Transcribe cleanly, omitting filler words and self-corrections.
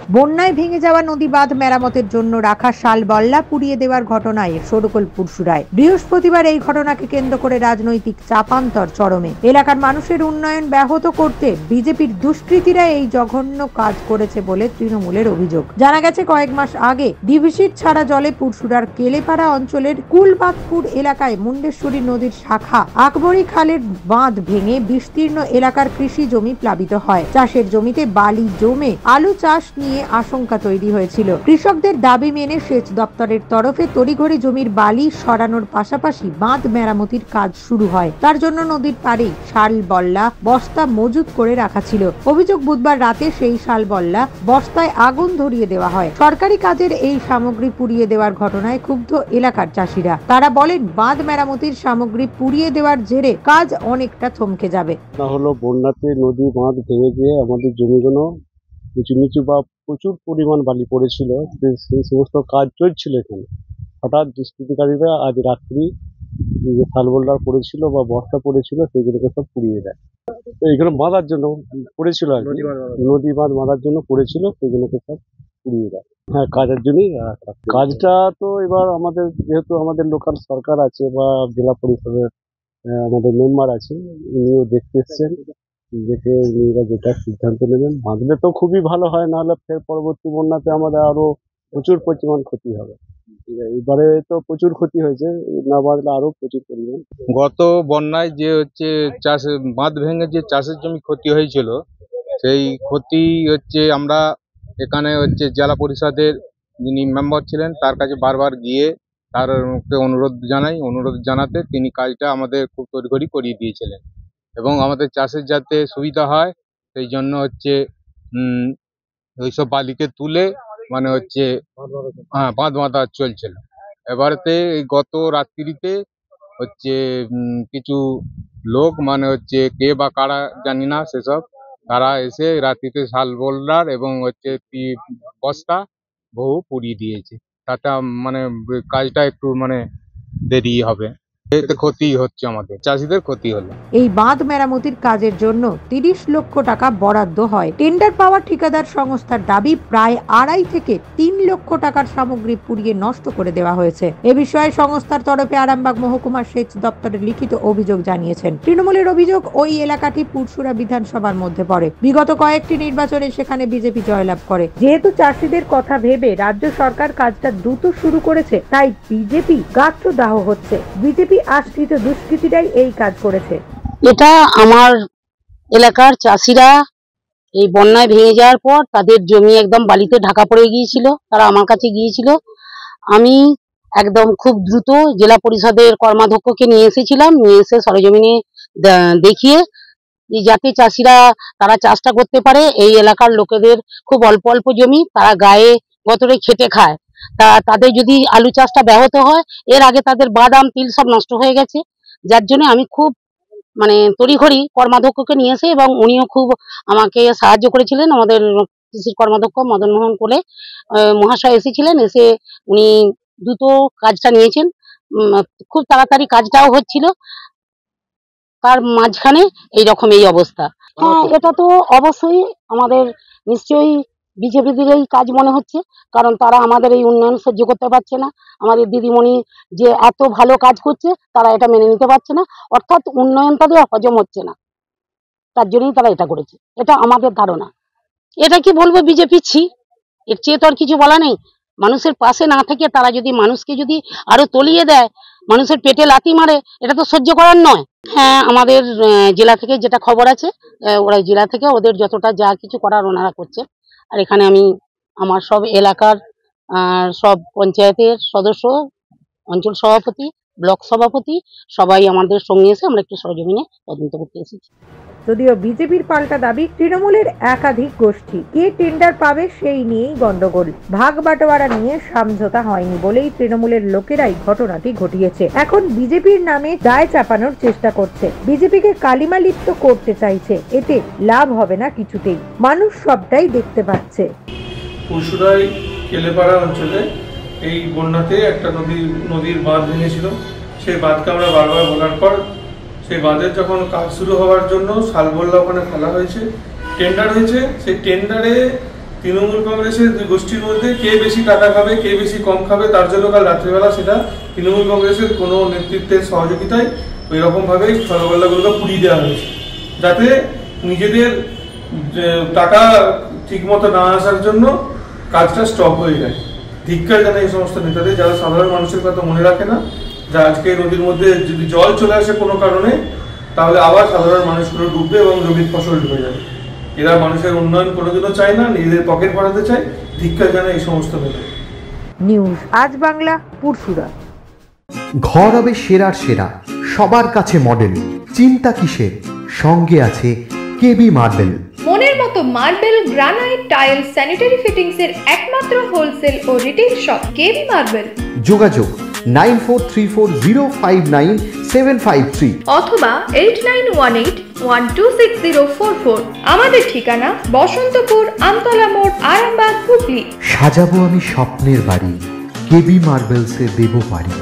বন্যায় ভেঙে যাওয়া নদী বাঁধ মেরামতের জন্য রাখা শাল বল্লা পুড়িয়ে দেওয়ার ঘটনায় শোরগোল পুরসুরায়। বৃহস্পতিবার এই ঘটনাকে কেন্দ্র করে রাজনৈতিক চাপান্তর চরমে। এলাকার মানুষের উন্নয়ন ব্যাহত করতে বিজেপির দুষ্কৃতীরা এই জঘন্য কাজ করেছে বলে তৃণমূলের অভিযোগ। জানা গেছে, কয়েক মাস আগে ডিভিসির ছাড়া জলে পুরসুরার কেলেপাড়া অঞ্চলের কুলবাদপুর এলাকায় মুন্ডেশ্বরী নদীর শাখা আকবরী খালের বাঁধ ভেঙে বিস্তীর্ণ এলাকার কৃষি জমি প্লাবিত হয়। চাষের জমিতে বালি জমে আলু চাষ নিয়ে আশঙ্কা তৈরি হয়েছিল। কৃষকদের দাবি মেনে সেচ দপ্তরের তরফে তড়িঘড়ি জমির বালি সরানোর পাশাপাশি বাঁধ মেরামতির কাজ শুরু হয়। তার জন্য নদীর পাড়ে শাল বল্লা বস্তা মজুত করে রাখা ছিল। অভিযোগ, বুধবার রাতে সেই শাল বল্লা বস্তায় আগুন ধরিয়ে দেওয়া হয়। সরকারি কাজের এই সামগ্রী পুড়িয়ে দেওয়ার ঘটনায় ক্ষুব্ধ এলাকার চাষিরা। তারা বলেন, বাঁধ মেরামতির সামগ্রী পুড়িয়ে দেওয়ার জেরে কাজ অনেকটা থমকে যাবে। হলো বন্যাতে নদী বাঁধ ভেঙে গিয়ে আমাদের জমিগুলো নিচু নিচু বা প্রচুর পরিমাণ বালি পড়েছিল, সেই সমস্ত কাজ চলছিল এখানে। হঠাৎ দুষ্কৃতিকারীরা আজ রাত্রি যে শাল বোল্ডার পড়েছিল বা বস্তা পড়েছিল সেইগুলোকে সব পুড়িয়ে দেয়। তো এইগুলো বাঁধার জন্য পড়েছিল আর কি, নদী বাঁধ বাঁধার জন্য পড়েছিল, সেগুলোকে সব পুড়িয়ে দেয়। হ্যাঁ, কাজের জন্যই। কাজটা তো এবার আমাদের যেহেতু আমাদের লোকাল সরকার আছে বা জেলা পরিষদের আমাদের মেম্বার আছে, উনিও দেখতে এসছেন, দেখে উনিরা যেটা সিদ্ধান্ত নেবেন। বাঁধলে তো খুবই ভালো হয়, নাহলে ফের পরবর্তী বন্যাতে আমাদের আরো প্রচুর পরিমাণ ক্ষতি হবে। এবারে তো প্রচুর ক্ষতি হয়েছে, না বাঁধলে আরো প্রচুর পরিমাণ। গত বন্যায় যে হচ্ছে বাঁধ ভেঙে যে চাষের জমি ক্ষতি হয়েছিল, সেই ক্ষতি হচ্ছে আমরা এখানে হচ্ছে জেলা পরিষদের যিনি মেম্বার ছিলেন তার কাছে বারবার গিয়ে তার অনুরোধ জানাতে তিনি কাজটা আমাদের খুব তড়িঘড়ি করিয়ে দিয়েছিলেন এবং আমাদের চাষের যাতে সুবিধা হয় সেই জন্য হচ্ছে ওইসব বালিকে তুলে মানে হচ্ছে বাঁধ বাঁধা চলছিল। এবারেতে এই গত রাত্রিতে হচ্ছে কিছু লোক মানে হচ্ছে কে বা কারা জানি না, সেসব তারা এসে রাত্রিতে শাল বোল্ডার এবং হচ্ছে বস্তা বহু পুড়িয়ে দিয়েছে। তাতে মানে কাজটা একটু মানে দেরি হবে, এতে ক্ষতি হচ্ছে, আমাদের চাষিদের ক্ষতি হলো। এই বাঁধ মেরামতির কাজের জন্য 30 লক্ষ টাকা বরাদ্দ হয়। টেন্ডার পাওয়া ঠিকাদার সংস্থার দাবি, প্রায় 2.5 থেকে 3 লক্ষ টাকার সামগ্রী পুড়িয়ে নষ্ট করে দেওয়া হয়েছে। এ বিষয়ে সংস্থার তরফে আরামবাগ মহকুমার সেচ দপ্তরে লিখিত অভিযোগ জানিয়েছেন। তৃণমূলের অভিযোগ, ওই এলাকাটি পুরসুরা বিধানসভার মধ্যে পড়ে। বিগত কয়েকটি নির্বাচনে সেখানে বিজেপি জয়লাভ করে। যেহেতু চাষিদের কথা ভেবে রাজ্য সরকার কাজটা দ্রুত শুরু করেছে, তাই বিজেপি গাত্রদাহ হচ্ছে। বিজেপি আশ্রিত দুষ্কৃতীরাই এই কাজ করেছে। এটা আমার এলাকার চাষিরা এই বন্যায় ভেঙে যাওয়ার পর তাদের জমি একদম বালিতে ঢাকা পড়ে গিয়েছিল, তারা আমার কাছে গিয়েছিল। আমি একদম খুব দ্রুত জেলা পরিষদের কর্মাধ্যক্ষকে নিয়ে এসেছিলাম, নিয়ে এসে সরেজমিনে দেখিয়ে যাতে চাষিরা তারা চাষটা করতে পারে। এই এলাকার লোকেদের খুব অল্প অল্প জমি, তারা গায়ে গতরে খেটে খায়, তাদের যদি আলু চাষটা ব্যাহত হয়, এর আগে তাদের বাদাম তিল সব নষ্ট হয়ে গেছে। যার জন্য আমি খুব মানে তড়িঘড়ি কর্মাধ্যক্ষকে নিয়ে এসে, এবং উনিও খুব আমাকে সাহায্য করেছিলেন। আমাদের কৃষির কর্মাধ্যক্ষ মদন মোহন কোলে মহাশয় এসেছিলেন, এসে উনি দ্রুত কাজটা নিয়েছেন। খুব তাড়াতাড়ি কাজটাও হচ্ছিল, তার মাঝখানে এইরকম এই অবস্থা। হ্যাঁ, এটা তো অবশ্যই আমাদের নিশ্চয়ই বিজেপিদের এই কাজ মনে হচ্ছে, কারণ তারা আমাদের এই উন্নয়ন সহ্য করতে পারছে না। আমাদের দিদিমণি যে এত ভালো কাজ করছে তারা এটা মেনে নিতে পারছে না, অর্থাৎ উন্নয়ন তাদের হজম হচ্ছে না, তার জন্যই তারা এটা করেছে, এটা আমাদের ধারণা। এটা কি বলবো, বিজেপি ছি, এর চেয়ে তো আর কিছু বলা নেই। মানুষের পাশে না থেকে তারা যদি মানুষকে যদি আরো তলিয়ে দেয়, মানুষের পেটে লাথি মারে, এটা তো সহ্য করার নয়। হ্যাঁ, আমাদের জেলা থেকে যেটা খবর আছে, ওরা জেলা থেকে ওদের যতটা যা কিছু করার ওনারা করছে। আর এখানে আমি আমার সব এলাকার সব পঞ্চায়েতের সদস্য, অঞ্চল সভাপতি, ব্লক সভাপতি সবাই আমাদের সঙ্গে এসে আমরা একটু সরজমিনে তদন্ত করতে এসেছি। যদিও বিজেপির পাল্টা দাবি, তৃণমূলের একাধিক গোষ্ঠী কে টেন্ডার পাবে সেই নিয়েই গন্ডগোল। ভাগ বাটোয়ারা নিয়ে সমঝোতা হয়নি বলেই তৃণমূলের লোকেরাই ঘটনাটি ঘটিয়েছে। এখন বিজেপির নামে দায় চাপানোর চেষ্টা করছে, বিজেপিকে কালিমা লিপ্ত করতে চাইছে। এতে লাভ হবে না কিছুতেই, মানুষ সবটাই দেখতে পাচ্ছে। পুরসুরায় কেলেপাড়া অঞ্চলে এই বন্যাতে একটা নদীর বাঁধ ভেঙেছিল। সেই বাঁধকে আমরা বারবার বলার পর সেই বাঁধের যখন কাজ শুরু হওয়ার জন্য শালবল্লা ওখানে ফেলা হয়েছে, টেন্ডার হয়েছে। সেই টেন্ডারে তৃণমূল কংগ্রেসের দুই গোষ্ঠীর মধ্যে কে বেশি টাকা খাবে, কে বেশি কম খাবে, তার জন্য কাল রাত্রিবেলা সেটা তৃণমূল কংগ্রেসের কোনো নেতৃত্বের সহযোগিতায় ওই রকমভাবেই সরবরাহগুলোকে পুড়িয়ে দেওয়া হয়েছে, যাতে নিজেদের টাকা ঠিকমতো না আসার জন্য কাজটা স্টপ হয়ে যায়। ধিক্কার জানাই এই সমস্ত নেতাদের, যারা সাধারণ মানুষের কথা মনে রাখে না, যা আজকে নদীর মধ্যে যদি জল চলে আসে কোনো কারণে, তাহলে আবার সাধারণ মানুষগুলো ডুববে এবং জমির ফসল ডুবে যাবে। এরা মানুষের উন্নয়ন কোনোদিনও চায় না, নিজেদের পকেট ভরাতে চায়। ধিক্কার জানাই এই সমস্ত নেতা। নিউজ আজ বাংলা, পুরসুরা। ঘর হবে সেরার সেরা, সবার কাছে মডেল, চিন্তা কিসের, সঙ্গে আছে কেবি মার্বেল। মনের মতো marble, granite, tile, sanitary fittings এর একমাত্র হোলসেল ও রিটেল শপ কেবি মার্বেল। যোগাযোগ 9434059753 অথবা 8918126044। আমাদের ঠিকানা বসন্তপুর, আমতলা মোড়, আরামবাগ, হুগলি। সাজাবো আমি স্বপ্নের বাড়ি, কেবি মার্বেলসে দেবো বাড়ি।